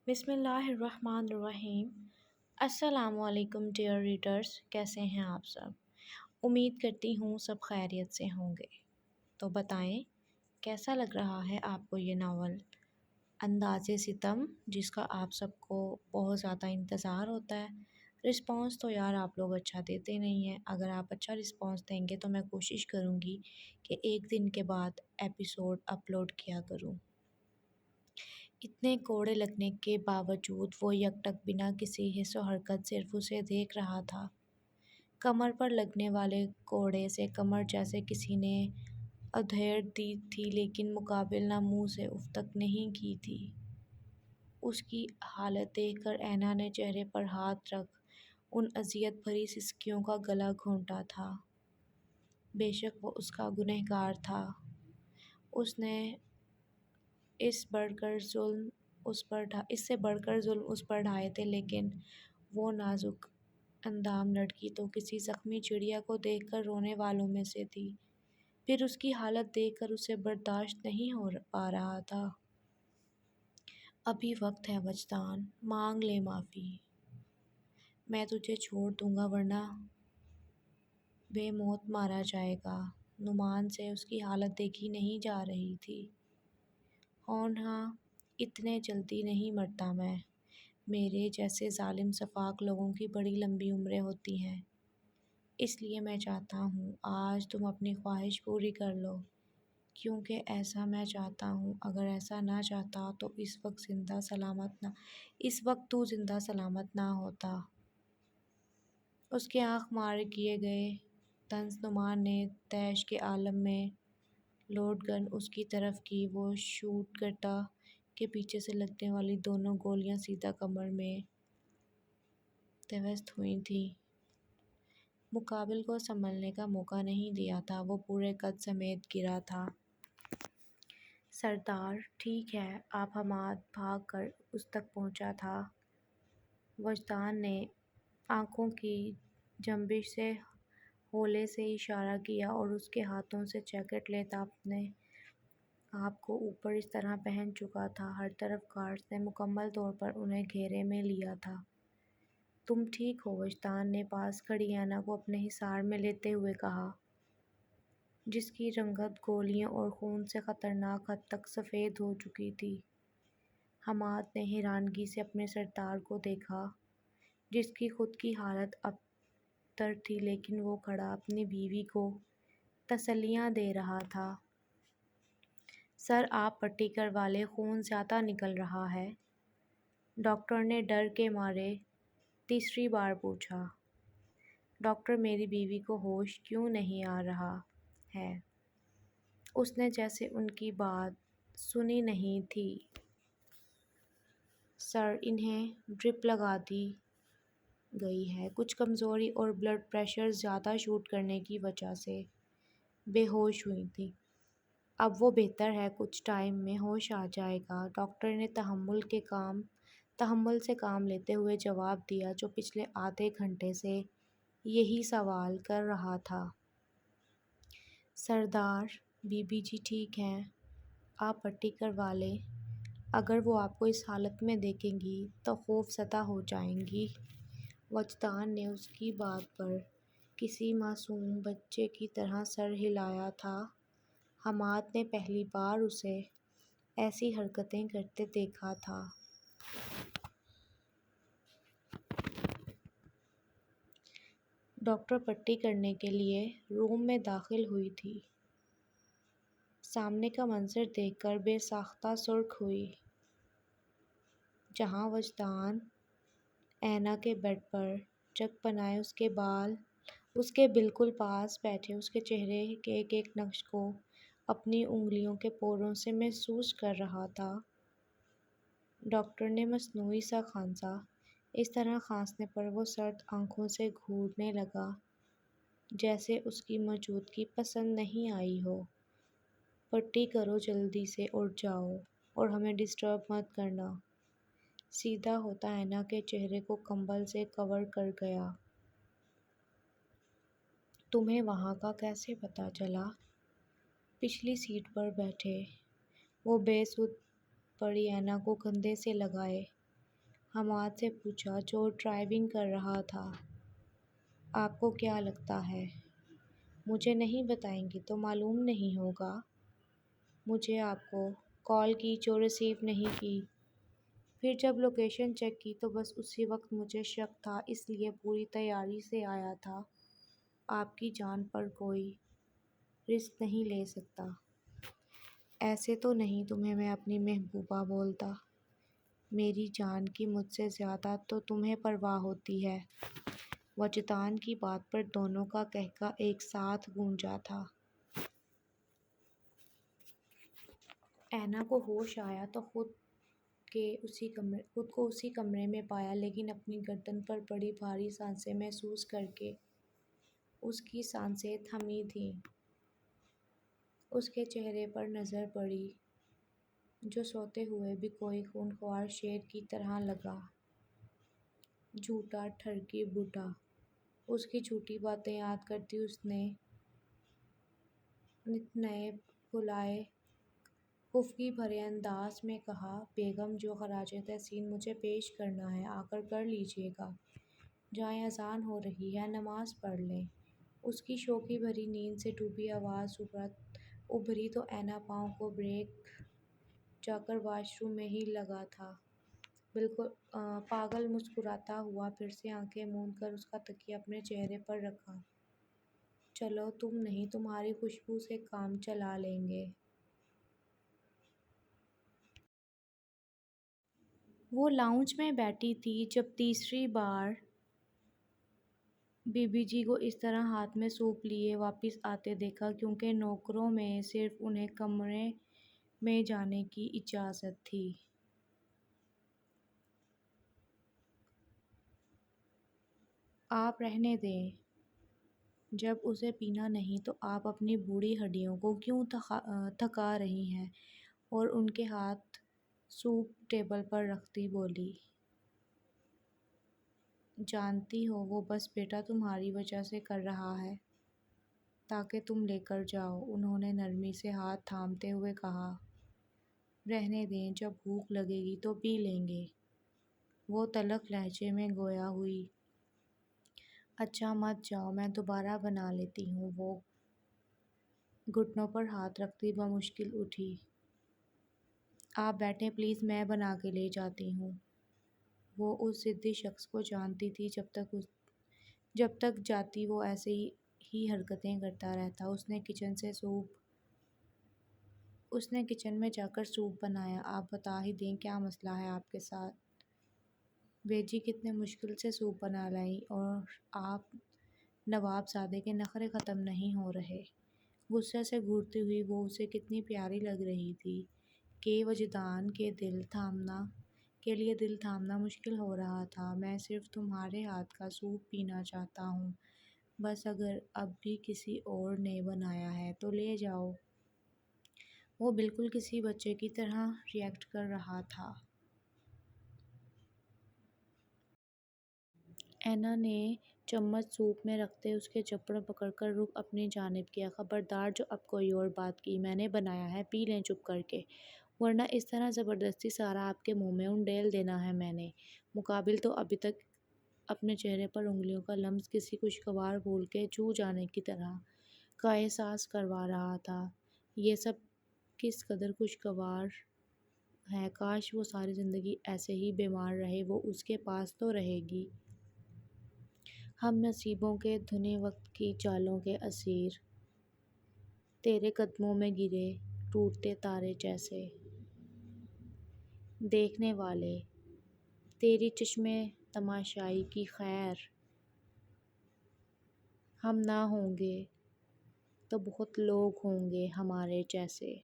بسم اللہ الرحمن الرحیم۔ السلام علیکم ڈیئر ریڈرز، کیسے ہیں آپ سب؟ امید کرتی ہوں سب خیریت سے ہوں گے۔ تو بتائیں کیسا لگ رہا ہے آپ کو یہ ناول انداز ستم، جس کا آپ سب کو بہت زیادہ انتظار ہوتا ہے۔ رسپانس تو یار آپ لوگ اچھا دیتے نہیں ہیں۔ اگر آپ اچھا رسپانس دیں گے تو میں کوشش کروں گی کہ ایک دن کے بعد ایپیسوڈ اپلوڈ کیا کروں۔ اتنے کوڑے لگنے کے باوجود وہ یکٹک بنا کسی حس و حرکت صرف اسے دیکھ رہا تھا۔ کمر پر لگنے والے کوڑے سے کمر جیسے کسی نے ادھیڑ دی تھی، لیکن مقابل نہ منہ سے اف تک نہیں کی تھی۔ اس کی حالت دیکھ کر اینا نے چہرے پر ہاتھ رکھ ان اذیت بھری سسکیوں کا گلا گھونٹا تھا۔ بے شک وہ اس کا گنہگار تھا۔ اس نے اس سے بڑھ کر ظلم اس پر ڈھائے تھے، لیکن وہ نازک اندام لڑکی تو کسی زخمی چڑیا کو دیکھ کر رونے والوں میں سے تھی۔ پھر اس کی حالت دیکھ کر اسے برداشت نہیں ہو پا رہا تھا۔ ابھی وقت ہے وجدان، مانگ لے معافی۔ میں تجھے چھوڑ دوں گا ورنہ بے موت مارا جائے گا۔ نعمان سے اس کی حالت دیکھی نہیں جا رہی تھی۔ ہاں، اتنے جلدی نہیں مرتا میں۔ میرے جیسے ظالم سفاک لوگوں کی بڑی لمبی عمریں ہوتی ہیں، اس لیے میں چاہتا ہوں آج تم اپنی خواہش پوری کر لو، کیونکہ ایسا میں چاہتا ہوں۔ اگر ایسا نہ چاہتا تو اس وقت تو زندہ سلامت نہ ہوتا۔ اس کے آنکھ مار کیے گئے طنز نعمان نے طیش کے عالم میں لوڈ گن اس کی طرف کی۔ وہ شوٹ کرتا کہ پیچھے سے لگنے والی دونوں گولیاں سیدھا کمر میں پیوست ہوئی تھیں۔ مقابل کو سنبھلنے کا موقع نہیں دیا تھا، وہ پورے قد سمیت گرا تھا۔ سردار ٹھیک ہے؟ آپ حماد بھاگ کر اس تک پہنچا تھا۔ وجدان نے آنکھوں کی جنبش سے ہولے سے اشارہ کیا اور اس کے ہاتھوں سے جیکٹ لیتا اپنے آپ کو اوپر اس طرح پہن چکا تھا۔ ہر طرف گارڈز نے مکمل طور پر انہیں گھیرے میں لیا تھا۔ تم ٹھیک ہو؟ وجدان نے پاس کھڑی اینا کو اپنے حصار میں لیتے ہوئے کہا، جس کی رنگت گولیوں اور خون سے خطرناک حد تک سفید ہو چکی تھی۔ حماد نے حیرانگی سے اپنے سردار کو دیکھا، جس کی خود کی حالت ابتر تھی، لیکن وہ کھڑا اپنی بیوی کو تسلیاں دے رہا تھا۔ سر آپ پٹی کروا لیں، خون زیادہ نکل رہا ہے، ڈاکٹر نے ڈر کے مارے تیسری بار پوچھا۔ ڈاکٹر میری بیوی کو ہوش کیوں نہیں آ رہا ہے؟ اس نے جیسے ان کی بات سنی نہیں تھی۔ سر انہیں ڈرپ لگا دی گئی ہے، کچھ کمزوری اور بلڈ پریشر زیادہ شوٹ کرنے کی وجہ سے بے ہوش ہوئی تھی۔ اب وہ بہتر ہے، کچھ ٹائم میں ہوش آ جائے گا، ڈاکٹر نے تحمل سے کام لیتے ہوئے جواب دیا، جو پچھلے آدھے گھنٹے سے یہی سوال کر رہا تھا۔ سردار بی بی جی ٹھیک ہیں؟ آپ پٹی کروا لیں، اگر وہ آپ کو اس حالت میں دیکھیں گی تو خوف زدہ ہو جائیں گی۔ وجدان نے اس کی بات پر کسی معصوم بچے کی طرح سر ہلایا تھا۔ حماد نے پہلی بار اسے ایسی حرکتیں کرتے دیکھا تھا۔ ڈاکٹر پٹی کرنے کے لیے روم میں داخل ہوئی تھی۔ سامنے کا منظر دیکھ کر بے ساختہ سرخ ہوئی۔ جہاں وجدان اینا کے بیڈ پر جگ بنائے اس کے بالکل پاس بیٹھے اس کے چہرے کے ایک ایک نقش کو اپنی انگلیوں کے پوروں سے محسوس کر رہا تھا۔ ڈاکٹر نے مصنوعی سا کھانسا، اس طرح کھانسنے پر وہ سرد آنکھوں سے گھورنے لگا جیسے اس کی موجودگی پسند نہیں آئی ہو۔ پٹی کرو جلدی سے اور جاؤ، اور ہمیں ڈسٹرب مت کرنا۔ سیدھا ہوتا اینا کے چہرے کو کمبل سے کور کر گیا۔ تمہیں وہاں کا کیسے پتہ چلا؟ پچھلی سیٹ پر بیٹھے وہ بے سود پڑی اینا کو کندھے سے لگائے حماد سے پوچھا جو ڈرائیونگ کر رہا تھا۔ آپ کو کیا لگتا ہے؟ مجھے نہیں بتائیں گے تو معلوم نہیں ہوگا۔ مجھے آپ کو کال کی جو ریسیو نہیں کی۔ پھر جب لوکیشن چیک کی تو بس اسی وقت مجھے شک تھا، اس لیے پوری تیاری سے آیا تھا۔ آپ کی جان پر کوئی رسک نہیں لے سکتا۔ ایسے تو نہیں تمہیں میں اپنی محبوبہ بولتا۔ میری جان کی مجھ سے زیادہ تو تمہیں پرواہ ہوتی ہے۔ وجدان کی بات پر دونوں کا قہقہ ایک ساتھ گونجا تھا۔ اینا کو ہوش آیا تو خود کو اسی کمرے میں پایا، لیکن اپنی گردن پر بڑی بھاری سانسیں محسوس کر کے اس کی سانسیں تھمی تھیں۔ اس کے چہرے پر نظر پڑی جو سوتے ہوئے بھی کوئی خونخوار شیر کی طرح لگا۔ جھوٹا ٹھرکی بوڑھا، اس کی جھوٹی باتیں یاد کرتی اس نے نت نئے بھلائے خفگی بھرے انداز میں کہا، بیگم جو خراج تحسین مجھے پیش کرنا ہے آ کر لیجیے گا۔ جائیں، اذان ہو رہی ہے، نماز پڑھ لیں۔ اس کی شوخی بھری نیند سے ڈوبی آواز ابھری تو اینا پاؤں کو بریک جا کر واش روم میں ہی لگا تھا، بالکل پاگل مسکراتا ہوا پھر سے آنکھیں موند کر اس کا تکیہ اپنے چہرے پر رکھا۔ چلو تم نہیں، تمہاری خوشبو سے کام چلا لیں گے۔ وہ لاؤنج میں بیٹھی تھی جب تیسری بار بی بی جی کو اس طرح ہاتھ میں سوپ لیے واپس آتے دیکھا، کیونکہ نوکروں میں صرف انہیں کمرے میں جانے کی اجازت تھی۔ آپ رہنے دیں، جب اسے پینا نہیں تو آپ اپنی بوڑھی ہڈیوں کو کیوں تھکا رہی ہیں؟ اور ان کے ہاتھ سوپ ٹیبل پر رکھتی بولی، جانتی ہو وہ بس بیٹا تمہاری وجہ سے کر رہا ہے تاکہ تم لے کر جاؤ۔ انہوں نے نرمی سے ہاتھ تھامتے ہوئے کہا، رہنے دیں، جب بھوک لگے گی تو پی لیں گے۔ وہ تلخ لہجے میں گویا ہوئی، اچھا مت جاؤ، میں دوبارہ بنا لیتی ہوں۔ وہ گھٹنوں پر ہاتھ رکھتی بمشکل اٹھی، آپ بیٹھیں پلیز، میں بنا کے لے جاتی ہوں۔ وہ اس ضدی شخص کو جانتی تھی، جب تک جاتی وہ ایسے ہی حرکتیں کرتا رہتا۔ اس نے کچن میں جا کر سوپ بنایا۔ آپ بتا ہی دیں کیا مسئلہ ہے آپ کے ساتھ؟ بیجی کتنے مشکل سے سوپ بنا لائی اور آپ نواب زادے کے نخرے ختم نہیں ہو رہے۔ غصے سے گھورتی ہوئی وہ اسے کتنی پیاری لگ رہی تھی کہ وجدان کے لیے دل تھامنا مشکل ہو رہا تھا۔ میں صرف تمہارے ہاتھ کا سوپ پینا چاہتا ہوں، بس اگر اب بھی کسی اور نے بنایا ہے تو لے جاؤ۔ وہ بالکل کسی بچے کی طرح ری ایکٹ کر رہا تھا۔ اینا نے چمچ سوپ میں رکھتے اس کے چپڑ پکڑ کر رخ اپنی جانب کیا، خبردار جو اب کوئی اور بات کی، میں نے بنایا ہے، پی لیں چپ کر کے، ورنہ اس طرح زبردستی سارا آپ کے منہ میں انڈیل دینا ہے میں نے۔ مقابل تو ابھی تک اپنے چہرے پر انگلیوں کا لمس کسی خوشگوار پھول کے چھو جانے کی طرح کا احساس کروا رہا تھا۔ یہ سب کس قدر خوشگوار ہے، کاش وہ ساری زندگی ایسے ہی بیمار رہے، وہ اس کے پاس تو رہے گی۔ ہم نصیبوں کے دھنے وقت کی چالوں کے اسیر، تیرے قدموں میں گرے ٹوٹتے تارے جیسے، دیکھنے والے تیری چشمِ تماشائی کی خیر، ہم نہ ہوں گے تو بہت لوگ ہوں گے ہمارے جیسے۔